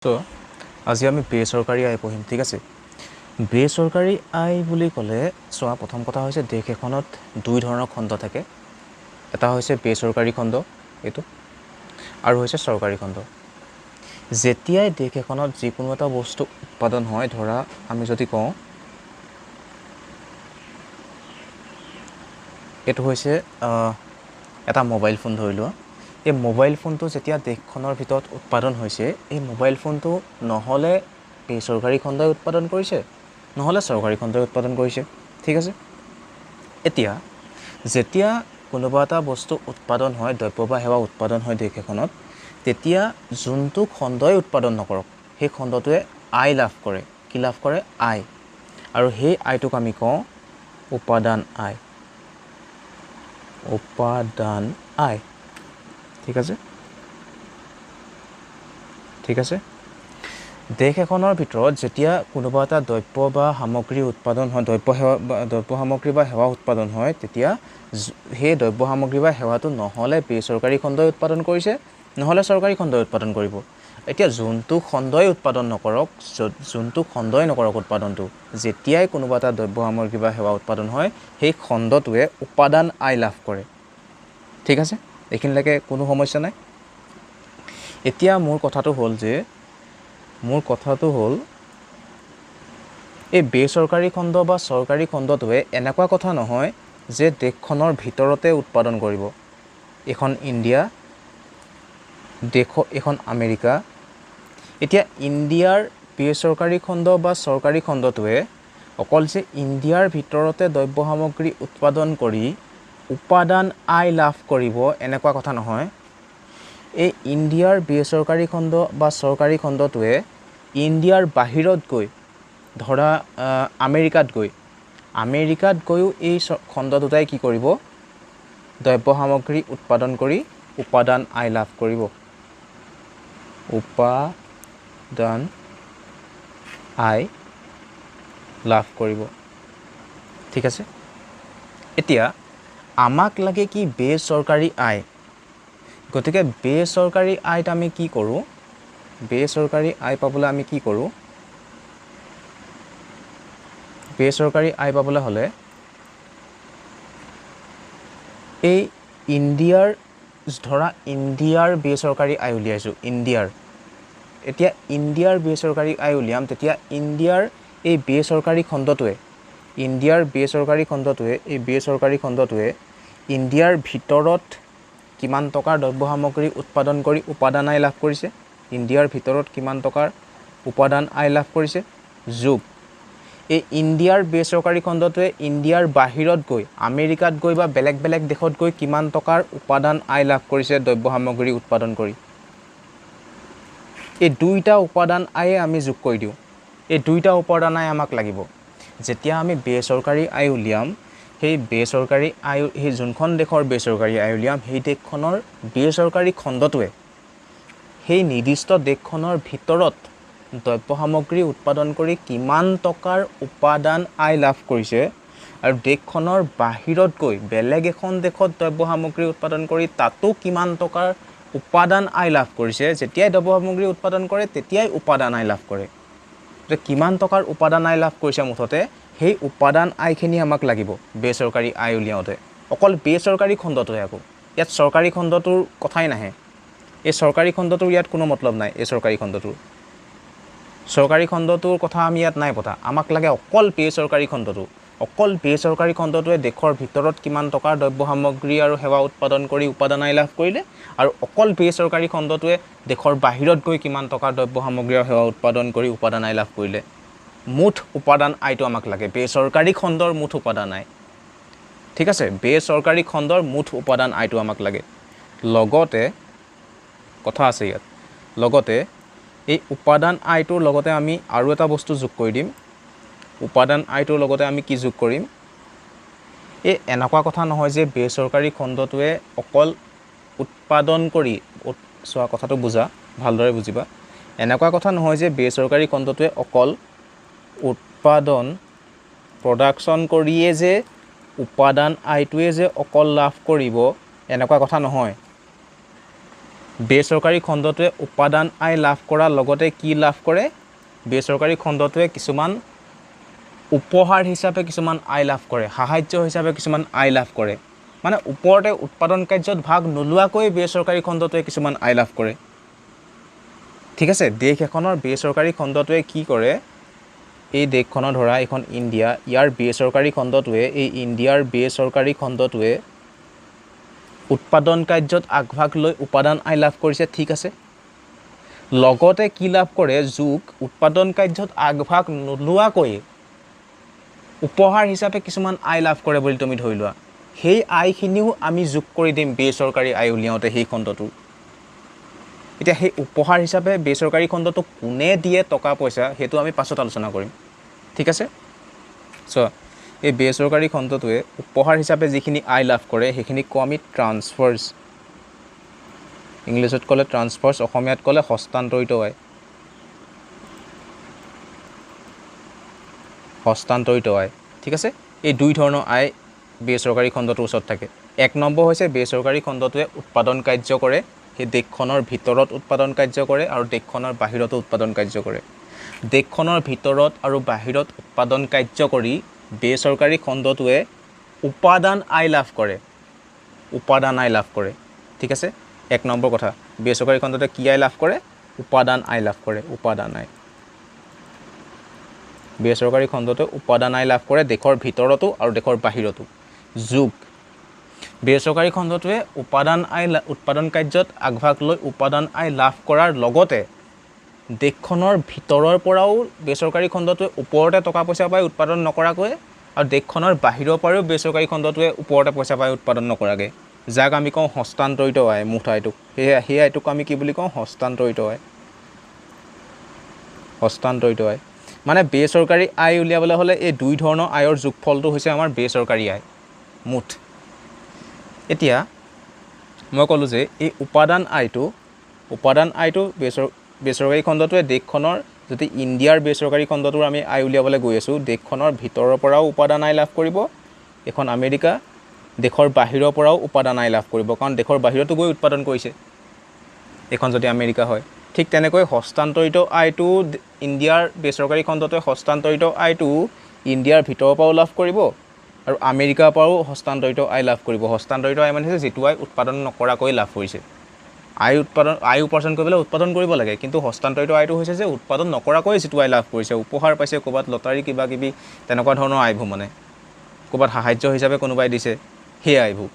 তো আজি আমি বেচৰকাৰী আয় পঢ়িম ঠিক আছে বেচৰকাৰী আয় বুলি ক'লে চোৱা প্ৰথম কথা হৈছে দেশ এখনত দুই ধৰণৰ খণ্ড থাকে এটা হৈছে বেচৰকাৰী খণ্ড এইটো আৰু হৈছে চৰকাৰী খণ্ড যেতিয়াই দেশ এখনত যিকোনো এটা বস্তু উৎপাদন হয় ধৰা আমি যদি কওঁ এইটো হৈছে এটা মোবাইল ফোন ধৰি লোৱা এই মোবাইল ফোনটো যেতিয়া দেশখনৰ ভিতৰত উৎপাদন হৈছে এই মোবাইল ফোনটো নহলে বেচৰকাৰী খণ্ডই উৎপাদন কৰিছে নহলে চৰকাৰী খণ্ডই উৎপাদন কৰিছে ঠিক আছে এতিয়া যেতিয়া কোনোবা এটা বস্তু উৎপাদন হয় দ্ৰব্য বা সেৱা উৎপাদন হয় দেশ এখনত তেতিয়া যোনটো খণ্ডই উৎপাদন নকৰক সেই খণ্ডটোৱে আয় লাভ কৰে কি লাভ কৰে আয় আৰু সেই আয়টোক আমি কওঁ উপাদান আয় উপাদান আয় ঠিক আছে দেশ এখনৰ ভিতৰত যেতিয়া কোনোবা এটা দ্ৰব্য বা সামগ্ৰী উৎপাদন হয় দ্ৰব্য সামগ্ৰী বা সেৱা উৎপাদন হয় তেতিয়া সেই দ্ৰব্য সামগ্ৰী বা সেৱাটো নহলে বেচৰকাৰী খণ্ডই উৎপাদন কৰিছে নহলে চৰকাৰী খণ্ডই উৎপাদন কৰিব এতিয়া যোনটো খণ্ডই উৎপাদন নকৰক উৎপাদনটো যেতিয়াই কোনোবা এটা দ্ৰব্য সামগ্ৰী বা সেৱা উৎপাদন হয় সেই খণ্ডটোৱে উপাদান আয় লাভ কৰে ঠিক আছে এইখিনিলৈকে কোনো সমস্যা নাই এতিয়া মোৰ কথাটো হ'ল এই বেচৰকাৰী খণ্ড বা চৰকাৰী খণ্ডটোৱে এনেকুৱা কথা নহয় যে দেশখনৰ ভিতৰতে উৎপাদন কৰিব এখন ইণ্ডিয়া এখন আমেৰিকা এতিয়া ইণ্ডিয়াৰ বেচৰকাৰী খণ্ড বা চৰকাৰী খণ্ডটোৱে অকল যে ইণ্ডিয়াৰ ভিতৰতে দ্ৰব্য সামগ্ৰী উৎপাদন কৰি উপাদান আয় লাভ কৰিব এনেকুৱা কথা নহয় এই ইণ্ডিয়াৰ বেচৰকাৰী খণ্ড বা চৰকাৰী খণ্ডটোৱে ইণ্ডিয়াৰ বাহিৰত গৈ ধৰা আমেৰিকাত গৈও এই খণ্ড দুটাই কি কৰিব দ্ৰব্য সামগ্ৰী উৎপাদন কৰি উপাদান আয় লাভ কৰিব উপাদান আয় লাভ কৰিব ঠিক আছে এতিয়া আমাক লাগে কি বেচৰকাৰী আয় গতিকে বেচৰকাৰী আয়ত আমি কি কৰোঁ বেচৰকাৰী আয় পাবলৈ আমি কি কৰোঁ বেচৰকাৰী আয় পাবলৈ হ'লে এই ইণ্ডিয়াৰ বেচৰকাৰী আয় উলিয়াইছোঁ এতিয়া ইণ্ডিয়াৰ বেচৰকাৰী আয় উলিয়াম তেতিয়া ইণ্ডিয়াৰ এই বেচৰকাৰী খণ্ডটোৱে ইণ্ডিয়াৰ ভিতৰত কিমান টকাৰ দ্ৰব্য সামগ্ৰী উৎপাদন কৰি উপাদান আয় লাভ কৰিছে ইণ্ডিয়াৰ ভিতৰত কিমান টকাৰ উপাদান আয় লাভ কৰিছে যোগ এই ইণ্ডিয়াৰ বেচৰকাৰী খণ্ডটোৱে ইণ্ডিয়াৰ বাহিৰত গৈ আমেৰিকাত গৈ বা বেলেগ বেলেগ দেশত গৈ কিমান টকাৰ উপাদান আয় লাভ কৰিছে দ্ৰব্য সামগ্ৰী উৎপাদন কৰি এই দুইটা উপাদান আয়ে আমি যোগ কৰি দিওঁ এই দুইটা উপাদান আয় আমাক লাগিব যেতিয়া আমি বেচৰকাৰী আয় উলিয়াম সেই বেচৰকাৰী আয় সেই যোনখন দেশৰ বেচৰকাৰী আয় উলিয়াম সেই দেশখনৰ বেচৰকাৰী খণ্ডটোৱে সেই নিৰ্দিষ্ট দেশখনৰ ভিতৰত দ্ৰব্য সামগ্ৰী উৎপাদন কৰি কিমান টকাৰ উপাদান আয় লাভ কৰিছে আৰু দেশখনৰ বাহিৰত গৈ বেলেগ এখন দেশত দ্ৰব্য সামগ্ৰী উৎপাদন কৰি তাতো কিমান টকাৰ উপাদান আয় লাভ কৰিছে যেতিয়াই দ্ৰব্য সামগ্ৰী উৎপাদন কৰে তেতিয়াই উপাদান আয় লাভ কৰে কিমান টকাৰ উপাদান আয় লাভ কৰিছে মুঠতে সেই উপাদান আয়খিনি আমাক লাগিব বেচৰকাৰী আয় উলিয়াওঁতে অকল বেচৰকাৰী খণ্ডটোহে আকৌ ইয়াত চৰকাৰী খণ্ডটোৰ কথাই নাহে এই চৰকাৰী খণ্ডটোৰ ইয়াত কোনো মতলব নাই এই চৰকাৰী খণ্ডটোৰ কথা আমি ইয়াত নাই পতা আমাক লাগে অকল বেচৰকাৰী খণ্ডটোৱে দেশৰ ভিতৰত কিমান টকাৰ দ্ৰব্য সামগ্ৰী আৰু সেৱা উৎপাদন কৰি উপাদান আয় লাভ কৰিলে আৰু অকল বেচৰকাৰী খণ্ডটোৱে দেশৰ বাহিৰত গৈ কিমান টকাৰ দ্ৰব্য সামগ্ৰী আৰু সেৱা উৎপাদন কৰি উপাদান আয় লাভ কৰিলে মুঠ উপাদান আয়টো আমাক লাগে বেচৰকাৰী খণ্ডৰ মুঠ উপাদান আয় ঠিক আছে বেচৰকাৰী খণ্ডৰ মুঠ উপাদান আয়টো আমাক লাগে লগতে কথা আছে ইয়াত লগতে এই উপাদান আয়টোৰ লগতে আমি আৰু এটা বস্তু যোগ কৰি দিম উপাদান আয়টোৰ লগতে আমি কি যোগ কৰিম এই এনেকুৱা কথা নহয় যে বেচৰকাৰী খণ্ডটোৱে অকল উৎপাদন কৰি চোৱা কথাটো বুজা ভালদৰে বুজিবা এনেকুৱা কথা নহয় যে বেচৰকাৰী খণ্ডটোৱে অকল প্ৰডাকশ্যন কৰিয়ে যে উপাদান আয়টোৱে যে অকল লাভ কৰিব এনেকুৱা কথা নহয় বেচৰকাৰী খণ্ডটোৱে উপাদান আয় লাভ কৰাৰ লগতে কি লাভ কৰে বেচৰকাৰী খণ্ডটোৱে কিছুমান উপহাৰ হিচাপে কিছুমান আয় লাভ কৰে সাহায্য হিচাপে কিছুমান আয় লাভ কৰে মানে ওপৰতে উৎপাদন কাৰ্যত ভাগ নোলোৱাকৈ বেচৰকাৰী খণ্ডটোৱে কিছুমান আয় লাভ কৰে ঠিক আছে দেশ এখনৰ বেচৰকাৰী খণ্ডটোৱে কি কৰে এই দেশখনৰ ধৰা এখন ইণ্ডিয়া ইয়াৰ বেচৰকাৰী খণ্ডটোৱে এই ইণ্ডিয়াৰ বেচৰকাৰী খণ্ডটোৱে উৎপাদন কাৰ্যত আগভাগ লৈ উপাদান আয় লাভ কৰিছে ঠিক আছে লগতে কি লাভ কৰে যোগ উৎপাদন কাৰ্যত আগভাগ নোলোৱাকৈ উপহাৰ হিচাপে কিছুমান আয় লাভ কৰে বুলি তুমি ধৰি লোৱা সেই আয়খিনিও আমি যোগ কৰি দিম বেচৰকাৰী আয় উলিয়াওঁতে সেই খণ্ডটো এতিয়া সেই উপহাৰ হিচাপে বেচৰকাৰী খণ্ডটো কোনে দিয়ে টকা পইচা সেইটো আমি পাছত আলোচনা কৰিম ঠিক আছে চ' এই বেচৰকাৰী খণ্ডটোৱে উপহাৰ হিচাপে যিখিনি আয় লাভ কৰে সেইখিনি কওঁ আমি ট্ৰান্সফাৰ্ছ ইংলিছত ক'লে ট্ৰান্সফাৰ্ছ অসমীয়াত ক'লে হস্তান্তৰিত আয় হস্তান্তৰিত আয় ঠিক আছে এই দুই ধৰণৰ আয় বেচৰকাৰী খণ্ডটোৰ ওচৰত থাকে এক নম্বৰ হৈছে বেচৰকাৰী খণ্ডটোৱে উৎপাদন কাৰ্য কৰে সেই দেশখনৰ ভিতৰত উৎপাদন কাৰ্য কৰে আৰু দেশখনৰ বাহিৰতো উৎপাদন কাৰ্য কৰে দেশখনৰ ভিতৰত আৰু বাহিৰত উৎপাদন কাৰ্য কৰি বেচৰকাৰী খণ্ডটোৱে উপাদান আয় লাভ কৰে ঠিক আছে এক নম্বৰ কথা বেচৰকাৰী খণ্ডটোৱে কি আয় লাভ কৰে উপাদান আয় লাভ কৰে উপাদান আয় বেচৰকাৰী খণ্ডটোৱে উপাদান আয় লাভ কৰে দেশৰ ভিতৰতো আৰু দেশৰ বাহিৰতো যোগ বেচৰকাৰী খণ্ডটোৱে উপাদান আয় উৎপাদন কাৰ্যত আগভাগ লৈ উপাদান আয় লাভ কৰাৰ লগতে দেশখনৰ ভিতৰৰ পৰাও বেচৰকাৰী খণ্ডটোৱে ওপৰতে টকা পইচা পাই উৎপাদন নকৰাকৈ আৰু দেশখনৰ বাহিৰৰ পৰাও বেচৰকাৰী খণ্ডটোৱে ওপৰতে পইচা পাই উৎপাদন নকৰাকৈ যাক আমি কওঁ হস্তান্তৰিত আয় মুঠ আয়টোক সেই আয়টোক আমি কি বুলি কওঁ হস্তান্তৰিত আয় মানে বেচৰকাৰী আয় উলিয়াবলৈ হ'লে এই দুই ধৰণৰ আয়ৰ যোগফলটো হৈছে আমাৰ বেচৰকাৰী আয় মুঠ এতিয়া মই ক'লোঁ যে এই উপাদান আয়টো বেচৰকাৰী খণ্ডটোৱে দেশখনৰ যদি ইণ্ডিয়াৰ বেচৰকাৰী খণ্ডটোৰ আমি আয় উলিয়াবলৈ গৈ আছোঁ দেশখনৰ ভিতৰৰ পৰাও উপাদান আয় লাভ কৰিব এখন আমেৰিকা দেশৰ বাহিৰৰ পৰাও উপাদান আয় লাভ কৰিব কাৰণ দেশৰ বাহিৰতো গৈ উৎপাদন কৰিছে এখন যদি আমেৰিকা হয় ঠিক তেনেকৈ হস্তান্তৰিত আয়টো ইণ্ডিয়াৰ বেচৰকাৰী খণ্ডটোৱে হস্তান্তৰিত আয়টো ইণ্ডিয়াৰ ভিতৰৰ পৰাও লাভ কৰিব আৰু আমেৰিকাৰ পৰাও হস্তান্তৰিত আয় লাভ কৰিব হস্তান্তৰিত আয় মানে হৈছে যিটো আয় উৎপাদন নকৰাকৈ লাভ কৰিছে আয় উপাৰ্জন কৰিবলৈ উৎপাদন কৰিব লাগে কিন্তু হস্তান্তৰিত আয়টো হৈছে যে উৎপাদন নকৰাকৈ যিটো আয় লাভ কৰিছে উপহাৰ পাইছে ক'ৰবাত লটাৰী কিবা কিবি তেনেকুৱা ধৰণৰ আয়বোৰ মানে ক'ৰবাত সাহায্য হিচাপে কোনোবাই দিছে সেই আয়বোৰ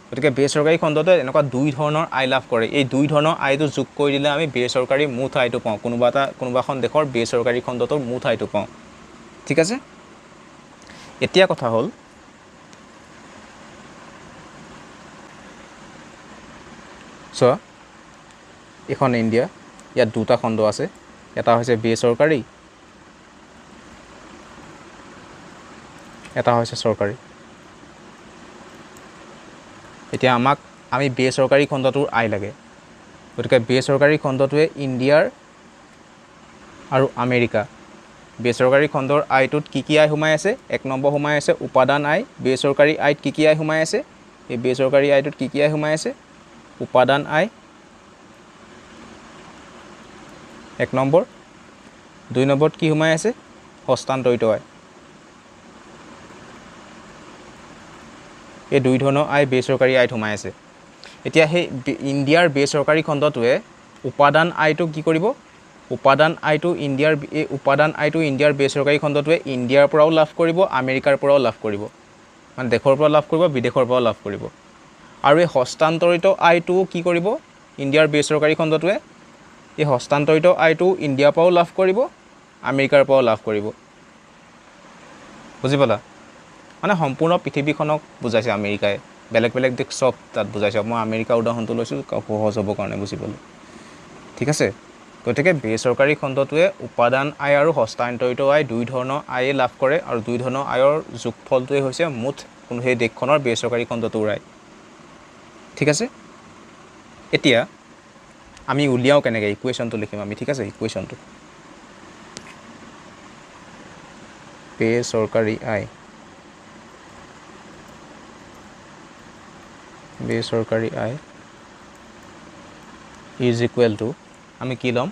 গতিকে বেচৰকাৰী খণ্ডটোৱে এনেকুৱা দুই ধৰণৰ আয় লাভ কৰে এই দুই ধৰণৰ আয়টো যোগ কৰি দিলে আমি বেচৰকাৰী মুঠ আয়টো পাওঁ কোনোবাখন দেশৰ বেচৰকাৰী খণ্ডটোৰ মুঠ আয়টো পাওঁ ঠিক আছে এতিয়া কথা হ'ল চোৱা এখন ইণ্ডিয়া ইয়াত দুটা খণ্ড আছে এটা হৈছে বেচৰকাৰী এটা হৈছে চৰকাৰী এতিয়া আমি বেচৰকাৰী খণ্ডটোৰ আয় লাগে গতিকে বেচৰকাৰী খণ্ডটোৱে ইণ্ডিয়াৰ আৰু আমেৰিকা বেচৰকাৰী খণ্ডৰ আয়টোত কি আয় সোমাই আছে এক নম্বৰ সোমাই আছে উপাদান আয় বেচৰকাৰী আয়ত কি আয় সোমাই আছে এই বেচৰকাৰী আয়টোত কি আয় সোমাই আছে উপাদান আয় এক নম্বৰ দুই নম্বৰত কি সোমাই আছে হস্তান্তৰিত আয় এই দুই ধৰণৰ আয় বেচৰকাৰী আয়ত সোমাই আছে এতিয়া সেই ইণ্ডিয়াৰ বেচৰকাৰী খণ্ডটোৱে উপাদান আয়টো কি কৰিব উপাদান আয়টো ইণ্ডিয়াৰ বেচৰকাৰী খণ্ডটোৱে ইণ্ডিয়াৰ পৰাও লাভ কৰিব আমেৰিকাৰ পৰাও লাভ কৰিব মানে দেশৰ পৰা লাভ কৰিব বিদেশৰ পৰাও লাভ কৰিব আৰু এই হস্তান্তৰিত আয়টো কি কৰিব ইণ্ডিয়াৰ বেচৰকাৰী খণ্ডটোৱে এই হস্তান্তৰিত আয়টো ইণ্ডিয়াৰ পৰাও লাভ কৰিব আমেৰিকাৰ পৰাও লাভ কৰিব বুজি পালা মানে সম্পূৰ্ণ পৃথিৱীখনক বুজাইছে আমেৰিকাই বেলেগ বেলেগ দেশ চব তাত বুজাইছে মই আমেৰিকাৰ উদাহৰণটো লৈছোঁ সহজ হ'বৰ কাৰণে বুজিবলৈ ঠিক আছে গতিকে বেচৰকাৰী খণ্ডটোৱে উপাদান আয় আৰু হস্তান্তৰিত আয় দুই ধৰণৰ আয়ে লাভ কৰে আৰু দুই ধৰণৰ আয়ৰ যোগফলটোৱে হৈছে মুঠ সেই দেশখনৰ বেচৰকাৰী খণ্ডটোৰ আয় ঠিক আছে এতিয়া আমি উলিয়াওঁ কেনেকৈ ইকুৱেশ্যনটো লিখিম আমি ঠিক আছে ইকুৱেশ্যনটো বেচৰকাৰী আয় ইজ ইকুৱেল টু আমি কি ল'ম